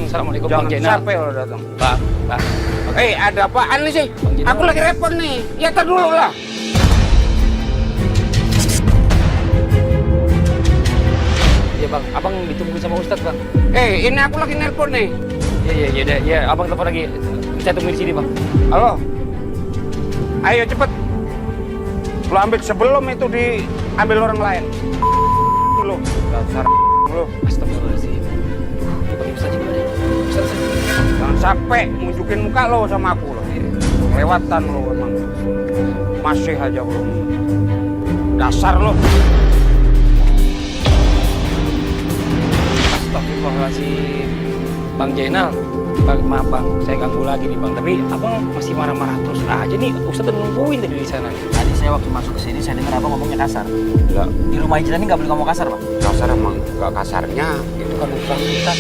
Assalamualaikum Bang Jangan Jenal. sampai lo datang. Bang. Ada apaan nih sih? Bang Jenal. Aku lagi repot nih. Ya tar dulu lah. Iya bang, abang ditunggu sama Ustadz bang. Ini aku lagi nelpon nih. Iya, abang telepon lagi. Saya tunggu di sini bang. Halo. Ayo cepet. Lo ambil sebelum itu diambil orang lain. Lu. Dasar lu. Astagfirullahaladzim. Ini bagi Ustadz gimana? Ustadz. Jangan sampai nunjukin muka lo sama aku lo. Kelewatan lo emang. Masih aja belum. Dasar lo. Astagfirullahaladzim. Bang Jenal. Maaf bang, saya ganggu lagi nih bang. Tapi abang masih marah-marah terus aja nih. Ustadz udah nungguin tadi di sana. Tadi saya waktu masuk ke sini saya dengar abang ngomongnya kasar. Enggak. Di rumah hijrah ini nggak boleh ngomong kasar, Pak. Kasar emang gak kasarnya. Itu kan urusan kita.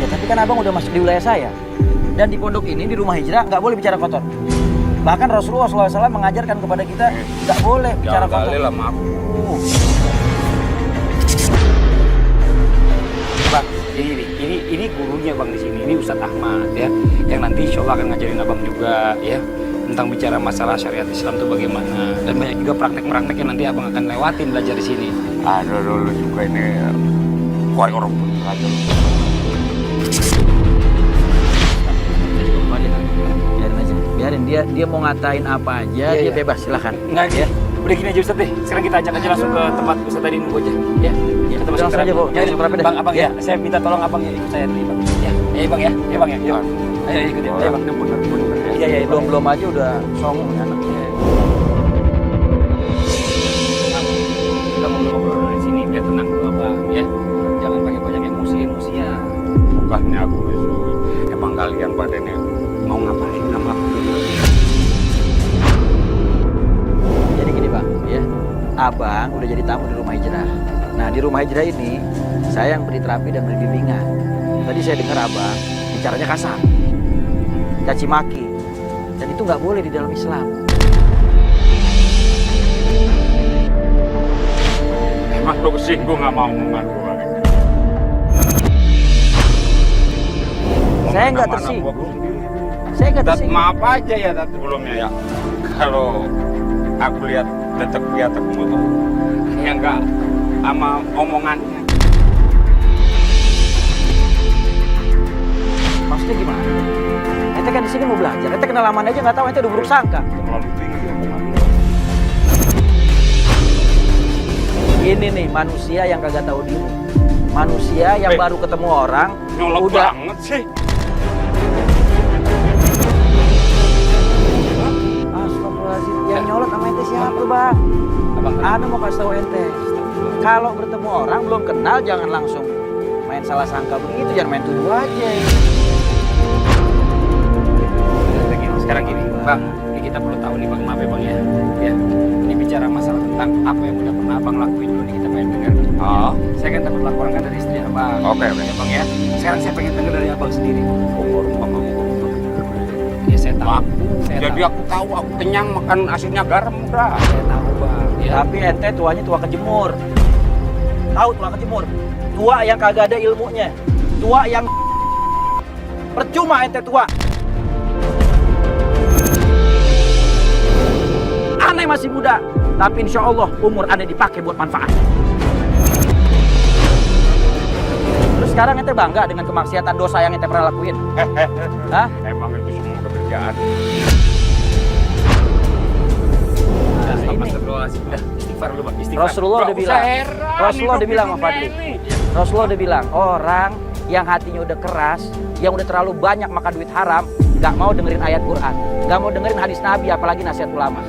Ya tapi kan abang udah masuk di wilayah saya. Dan di pondok ini di rumah hijrah nggak boleh bicara kotor. Bahkan Rasulullah SAW mengajarkan kepada kita nggak boleh bicara Jangan kotor. kali lah maaf. Bang, ini gurunya bang di sini. Ini Ustadz Ahmad ya, yang nanti insya Allah akan ngajarin abang juga ya tentang bicara masalah syariat Islam itu bagaimana. Dan banyak juga praktek-praktek yang nanti abang akan lewatin belajar di sini. Ada dulu juga ini. Kuai orang bener aja lu. Biarin aja, biarin dia mau ngatain apa aja, dia bebas silahkan. Enggak ya. Udah gini aja Ustadz deh. Sekarang kita ajak aja langsung ke tempat Ustadz tadi nunggu aja. Ya. Kita masuk langsung aja, Bu. Ya, Langsung terapi deh. Bang, abang ya. Saya minta tolong abang ya ikut saya dulu, Bang. Ya. Ya, Bang ya. Ya, Bang ya. Yuk. Ayo ikutin. Ayo, Bang. Bener-bener. Iya, Belum aja udah songong nih anaknya. Kita ngobrol-ngobrol di sini biar tenang dulu, Abang ya. Jangan pakai banyak emosi ya. Bukannya aku itu. Emang kalian pada ini mau ngapain sama aku? Jadi gini Bang, ya. Abang udah jadi tamu di rumah hijrah. Nah di rumah hijrah ini saya yang beri terapi dan beri bimbingan. Tadi saya dengar abang bicaranya kasar, caci maki, dan itu nggak boleh di dalam Islam. Emang lo kesinggung gak mau mengaku lagi? Saya nggak tersinggung. Saya nggak tersinggung. Maaf aja ya Tat, sebelumnya ya. Kalau aku lihat detek-detekmu tuh ya enggak sama omongannya. Maksudnya gimana? Ente kan di sini mau belajar. Ente kenal laman aja nggak tahu. Ente udah buruk sangka. Terlalu tinggi omongan. Ini nih manusia yang kagak tahu diri. Manusia yang baru ketemu orang Nyolok udah banget sih. Astagfirullahaladzim. Yang nyolot sama ente siapa bang? Abang Ana mau kasih tahu ente. Kalau bertemu orang belum kenal jangan langsung main salah sangka begitu. Jangan main tuduh aja. Sekarang gini, Bang, ini kita perlu tahu nih Bang, maaf ya Bang ya. Ya, ini bicara masalah tentang apa yang udah pernah Abang lakuin dulu nih kita pengen dengar. Oh. Saya kan takut laporan kan dari istri Abang. Oke. Ya Bang ya. Sekarang saya pengen dengar dari Abang sendiri. Umur Ya saya tahu. Jadi aku tahu aku kenyang makan asinnya garam udah. Saya tahu Bang. Ya. Tapi ente tuanya tua kejemur. Tahu tua kejemur? Tua yang kagak ada ilmunya. Tua yang percuma ente tua. Aneh masih muda, tapi insya Allah umur aneh dipakai buat manfaat. Terus sekarang ente bangga dengan kemaksiatan dosa yang ente pernah lakuin? Hah? Emang itu semua pekerjaan. Istighfar dulu Bang, istighfar. Rasulullah udah bilang, Rasulullah udah bilang sama Fadli. Rasulullah udah bilang, orang yang hatinya udah keras, yang udah terlalu banyak makan duit haram, gak mau dengerin ayat Quran, gak mau dengerin hadis Nabi, apalagi nasihat ulama.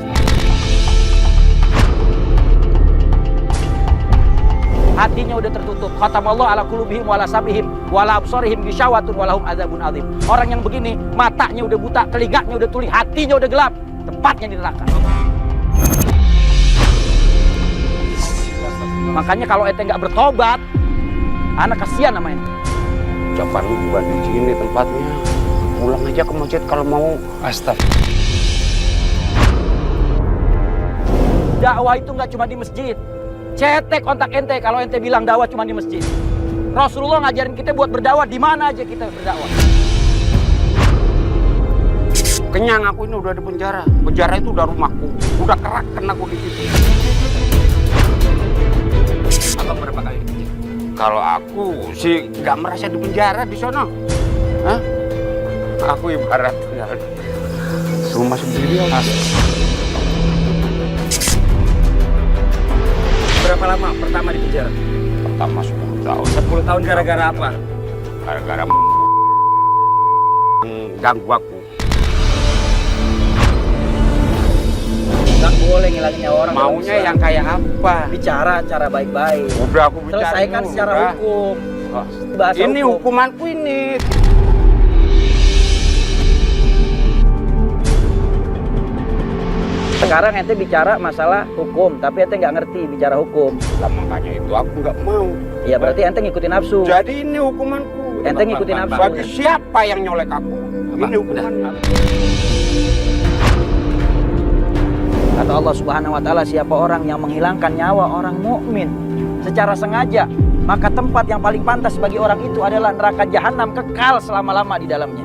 Hatinya udah tertutup. Khatamallahu ala qulubihim wa ala sam'ihim wa ala absarihim ghishawatun wa lahum adzabun adzim. Orang yang begini, matanya udah buta, telinganya udah tuli, hatinya udah gelap, tempatnya di neraka. Makanya kalau ente nggak bertobat, anak kasihan sama ente. Ucapan lu bukan di sini tempatnya. Pulang aja ke masjid kalau mau. Astagfirullah. Dakwah itu nggak cuma di masjid. Cetek kontak ente kalau ente bilang dakwah cuma di masjid. Rasulullah ngajarin kita buat berdakwah di mana aja kita berdakwah. Kenyang aku ini udah di penjara. Penjara itu udah rumahku. Udah keraken aku di situ. Abang berapa kali di penjara? Kalau aku sih nggak merasa di penjara di sana. Hah? Aku ibarat ya, rumah sendiri. Berapa lama pertama di penjara? Pertama 10 tahun. 10 tahun gara-gara apa? Gara-gara ganggu aku. Nggak boleh ngilangin nyawa orang. Maunya yang kayak apa? bicara cara baik-baik. Udah aku bicara. Selesaikan secara hukum. Bahasa Ini hukum. hukumanku ini. Sekarang ente bicara masalah hukum, tapi ente nggak ngerti bicara hukum. Lah makanya itu aku nggak mau. Ya berarti ente ngikutin nafsu. Jadi ini hukumanku. Ente ngikutin nafsu. Bagi siapa yang nyolek aku? Ini hukuman. Kata Allah Subhanahu wa taala, siapa orang yang menghilangkan nyawa orang mukmin secara sengaja, maka tempat yang paling pantas bagi orang itu adalah neraka jahanam kekal selama-lama di dalamnya.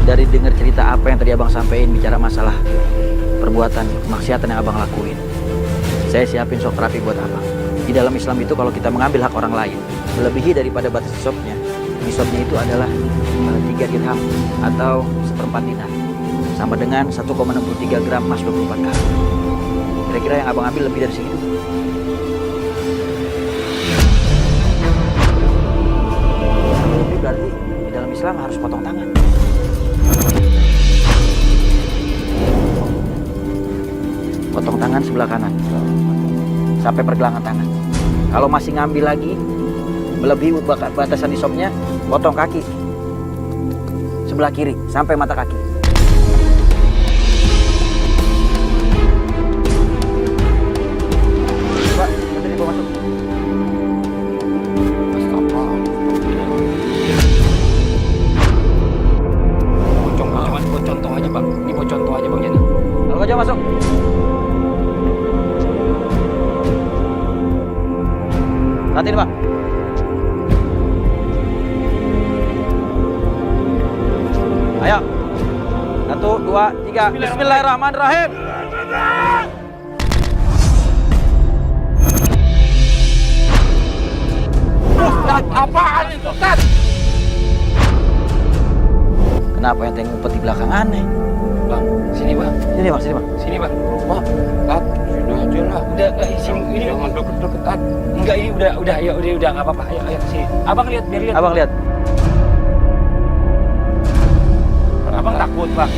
Dari dengar cerita apa yang tadi abang sampaikan bicara masalah perbuatan kemaksiatan yang abang lakuin, saya siapin shock terapi buat abang. Di dalam Islam itu kalau kita mengambil hak orang lain melebihi daripada batas nisabnya itu adalah 3 dirham atau 1/4 dinar, sama dengan 1,63 gram emas 24 karat. Kira-kira yang abang ambil lebih dari segitu? Lebih berarti di dalam Islam harus potong tangan. Potong tangan sebelah kanan sampai pergelangan tangan. Kalau masih ngambil lagi melebihi batasan nisabnya, potong kaki sebelah kiri sampai mata kaki. Pak, nanti dibawa masuk. Buat contoh aja bang. Ini buat contoh aja bang Jani. Kalau aja masuk. Latihan Pak. Ayo. 1, 2, 3. Bismillahirrahmanirrahim. Ustaz, apaan itu, Ustaz? Kenapa yang ngumpet di belakang aneh? Bang, sini bang. Sini Bang, sini Bang. Sini bang. Pak, sini aja lah. Udah, sini ini. Jangan deket-deketan. Enggak, ini udah, ya udah nggak apa-apa. Ayo sini. Abang lihat, biar lihat. Abang lihat. Abang takut bang.